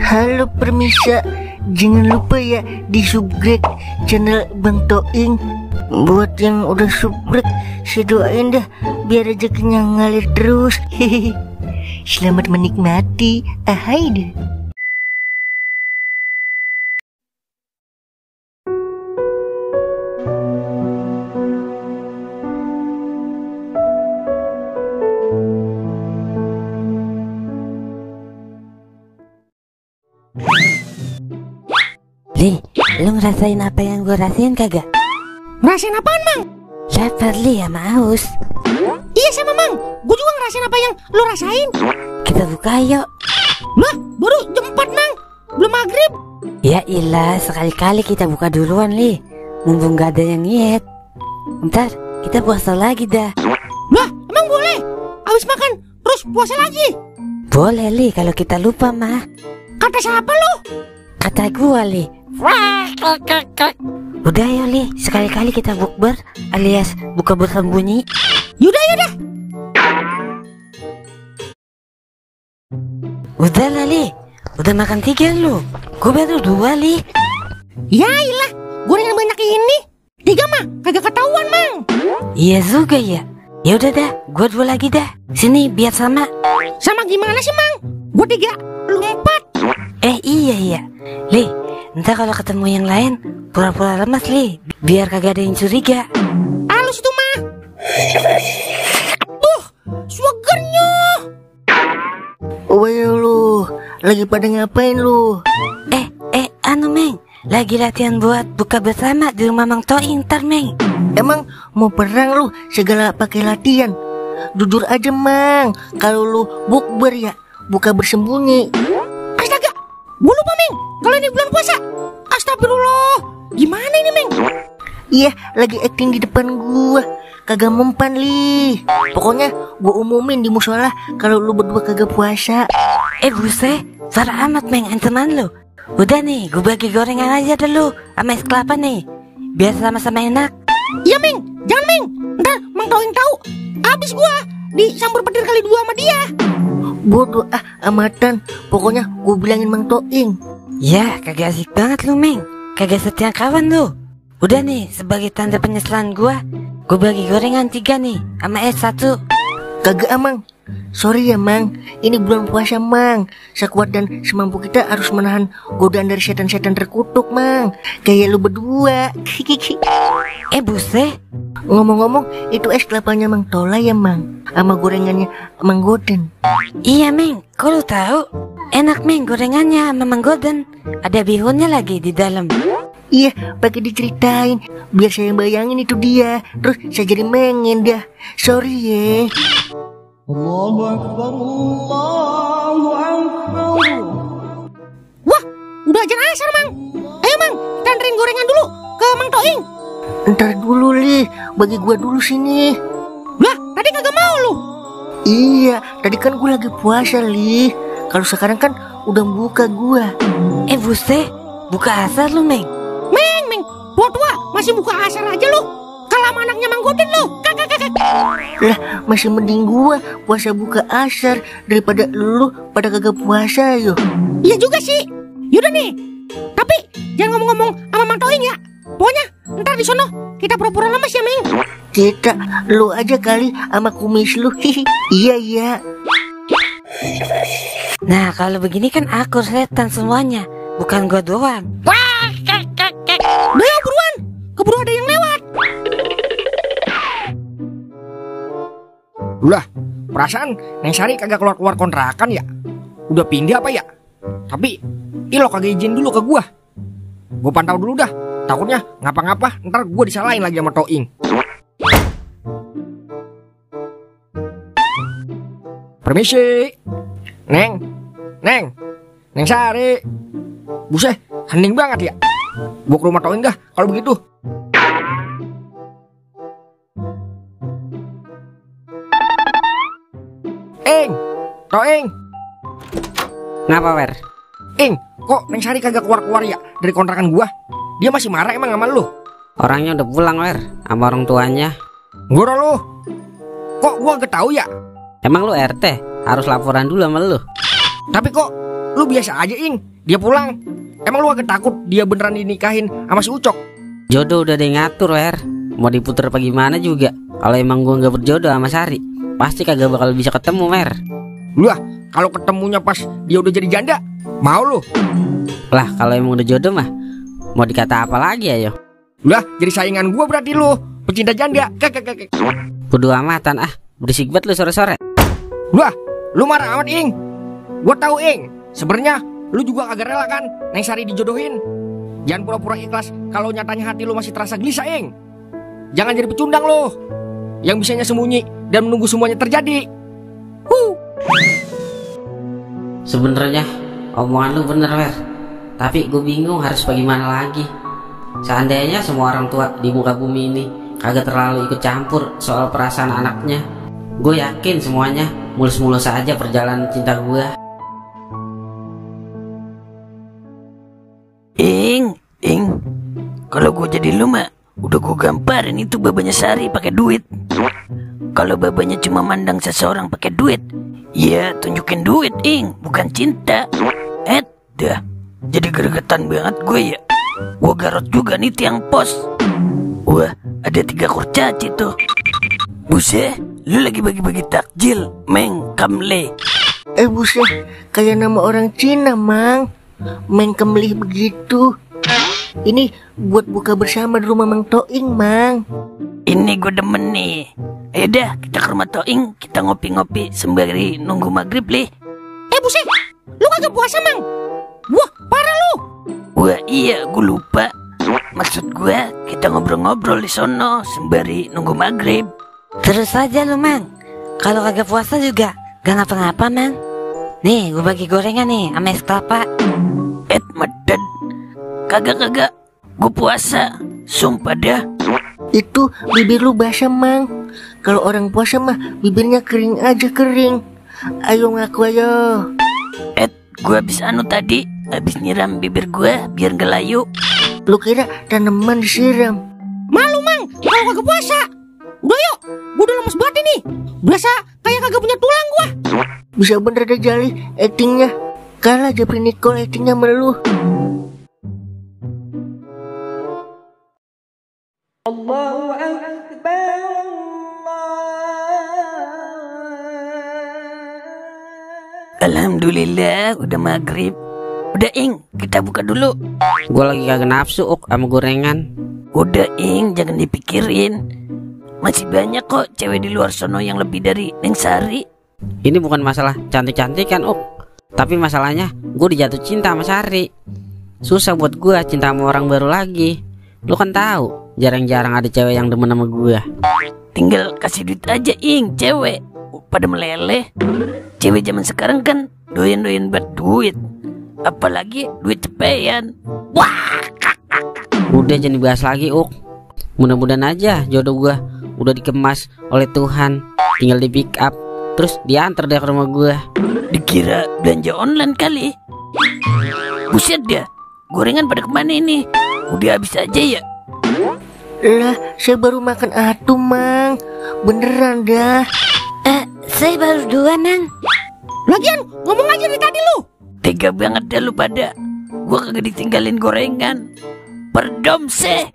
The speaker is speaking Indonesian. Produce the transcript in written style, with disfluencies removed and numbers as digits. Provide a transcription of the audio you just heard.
Halo permisa, jangan lupa ya di subscribe channel Bang Toing. Buat yang udah subscribe, saya doain dah biar rezekinya ngalir terus. Hehehe. Selamat menikmati. Ahai deh. Li, lu ngerasain apa yang gue rasain kagak? Ngerasain apaan, Mang? Lapar Li sama haus. Iya sama Mang, gue juga ngerasain apa yang lu rasain. Kita buka yuk. Lah, baru jam 4 Mang, belum maghrib. Ya ilah, sekali-kali kita buka duluan Li, mumpung gak ada yang ngiet. Ntar kita puasa lagi dah. Lah, emang boleh? Abis makan terus puasa lagi? Boleh Li, kalau kita lupa mah. Kata siapa lu? Kata gua Li. Udah yuk Li, sekali-kali kita bukber alias buka bersembunyi. Yaudah. Udah lah Li, udah makan 3 lu. Gua baru 2 Li. Ya ilah, gorengan banyak ini 3 mah kagak ketahuan Mang. Iya juga ya. Ya udah dah, gua 2 lagi dah. Sini biar sama. Sama gimana sih Mang? Gue 3, lu 4. Iya Li, ntar kalau ketemu yang lain pura-pura lemas Li, biar kagak ada yang curiga. Halus itu mah. Swagernya. Woi lu, lagi pada ngapain lu? Anu Meng, lagi latihan buat buka bersama di rumah Mang Toing ntar Meng. Emang mau perang lu segala pakai latihan? Jujur aja Mang, kalau lu bukber ya buka bersembunyi. Astaga, gue lupa Meng, kalau ini bulan puasa. Astagfirullah, gimana ini Meng? Iya, lagi acting di depan gua. Kagak mempan Li. Pokoknya gua umumin di musola kalau lu berdua kagak puasa. Buset, parah amat Meng ancaman lu. Udah nih, gue bagi gorengan aja dulu sama es kelapa nih, biar sama-sama enak. Iya Meng, jangan Meng, ntar Mang Toing tahu. Abis gua disambur petir kali 2 sama dia. Bodoh amatan. Pokoknya gua bilangin Mang Toing. Ya, kagak asik banget lu Meng, kagak setia kawan lu. Udah nih, sebagai tanda penyesalan gue bagi gorengan 3 nih sama es 1. Kagak Mang, sorry ya Mang, ini bulan puasa Mang. Sekuat dan semampu kita harus menahan godaan dari setan-setan terkutuk Mang. Kayak lu berdua. Buset. Ngomong-ngomong, itu es kelapanya Mang Tola ya Mang, sama gorengannya Mang Goden. Iya Meng, kok lu tahu? Enak Meng gorengannya sama Mang Goden, ada bihunnya lagi di dalam. Iya, pakai diceritain biar saya bayangin itu dia. Terus saya jadi mengen dah. Sorry ya. Allahu Akbar, Allahu Akbar. Wah, udah ajan asar Mang. Ayo Mang, kita anterin gorengan dulu ke Mang Toing. Ntar dulu Li, bagi gua dulu sini. Lah, tadi kagak mau lu. Iya, tadi kan gua lagi puasa Li. Kalau sekarang kan udah buka gua. Buset, buka asar lu Meng. Meng, buat tua masih buka asar aja lu. Kalau sama anaknya Mang Goden lu, kakak. Lah, masih mending gua puasa buka asar daripada lu pada kagak puasa yo. Iya juga sih. Yaudah nih. Tapi jangan ngomong-ngomong sama Mang Toing ya. Pokoknya ntar di sono kita pura-pura lemas ya Meng. Kita, lu aja kali sama kumis lu. Iya. Nah kalau begini kan akur setan semuanya, bukan gua doang. Udah ya buruan, keburu ada yang lewat. Ulah, perasaan Neng Sari kagak keluar-keluar kontrakan ya? Udah pindah apa ya? Tapi Ilo kagak izin dulu ke gua. Gua pantau dulu dah. Takutnya ngapa-ngapa ntar gua disalahin lagi sama Toing. Permisi. Neng Sari. Buset, hening banget ya. Gua ke rumah Toing dah kalau begitu. Toing. Ngapa Wer? Kok Neng Sari kagak keluar-keluar ya dari kontrakan gua? Dia masih marah emang sama lu? Orangnya udah pulang Wer, sama orang tuanya. Gua lu. Kok gua gak tahu ya? Emang lu RT harus laporan dulu sama lu. Tapi kok lu biasa aja, Ing. Dia pulang. Emang lu agak takut dia beneran dinikahin sama si Ucok? Jodoh udah ada yang ngatur, Wer. Mau diputer apa gimana juga. Kalau emang gua nggak berjodoh sama Sari, pasti kagak bakal bisa ketemu, Wer. Lah, kalau ketemunya pas dia udah jadi janda, mau lu? Lah, kalau emang udah jodoh mah, mau dikata apa lagi ayo? Lah, jadi saingan gua berarti lu, pecinta janda. Kek. Bodo amatan ah, berisik banget lu sore-sore. Lah, lu marah amat, Ing. Gua tahu, Ing. Sebenarnya lu juga kagak rela kan Neng Sari dijodohin. Jangan pura-pura ikhlas kalau nyatanya hati lu masih terasa gelisah, Ing. Jangan jadi pecundang lu yang bisanya sembunyi dan menunggu semuanya terjadi. Sebenarnya omongan lu bener, Wer. Tapi gue bingung harus bagaimana lagi. Seandainya semua orang tua di muka bumi ini kagak terlalu ikut campur soal perasaan anaknya, gue yakin semuanya mulus-mulus saja perjalanan cinta gue. Ing, kalau gue jadi lu mah udah gue gamparin itu babanya Sari pakai duit. Kalau babanya cuma mandang seseorang pakai duit, ya tunjukin duit, Ing, bukan cinta. Dah, jadi gregetan banget gue ya. Gue garot juga nih tiang pos. Wah, ada 3 kurcaci tuh. Buset, lu lagi bagi-bagi takjil, Meng Kamle. Buset, kayak nama orang Cina, Mang. Meng Kamle begitu. Ini buat buka bersama di rumah Mang Toing, Mang. Ini gue demen nih. Dah, kita ke rumah Toing, kita ngopi-ngopi sembari nunggu maghrib, Lih. Buset, lu kagak puasa, Mang? Wah, parah lu. Wah, iya, gue lupa. Maksud gue, kita ngobrol-ngobrol di sono sembari nunggu maghrib. Terus aja lu, Mang. Kalau kagak puasa juga gak ngapa-ngapa, Mang. Nih, gue bagi gorengan nih sama es kelapa. Medan. Kagak, gue puasa. Sumpah dah. Itu bibir lu basah, Mang. Kalau orang puasa mah bibirnya kering aja kering. Ayo ngaku ayo. Gue habis tadi. Habis nyiram bibir gue biar gak layu. Lu kira tanaman disiram? Malu, Mang, kalau kagak puasa. Udah yuk, gue udah lemes banget ini. Berasa kayak kagak punya tulang gua. Bisa bener deh Jali actingnya. Kalah Jeffrey Nicole actingnya melu. Allahu Akbar. Alhamdulillah, udah maghrib. Udah, Ing, kita buka dulu. Gue lagi kagak nafsu sama gorengan. Udah, Ing, jangan dipikirin. Masih banyak kok cewek di luar sono yang lebih dari Neng Sari. Ini bukan masalah cantik-cantik kan, tapi masalahnya gue dijatuh cinta sama Sari. Susah buat gue cinta sama orang baru lagi. Lu kan tahu, jarang-jarang ada cewek yang demen sama gue. Tinggal kasih duit aja, Ing, cewek pada meleleh. Cewek zaman sekarang kan doyan-doyan buat duit. Apalagi duit cepean. Wah. Udah jangan dibahas lagi, Mudah-mudahan aja jodoh gue udah dikemas oleh Tuhan. Tinggal di pick up, terus diantar deh ke rumah gue. Dikira belanja online kali. Buset dah, gorengan pada kemana ini? Udah habis aja ya? Lah, saya baru makan Mang. Beneran dah. Saya baru 2, Nang. Lagian ngomong aja dari tadi lu. Tega banget dah lu pada. Gua kagak ditinggalin gorengan. Perdom seh.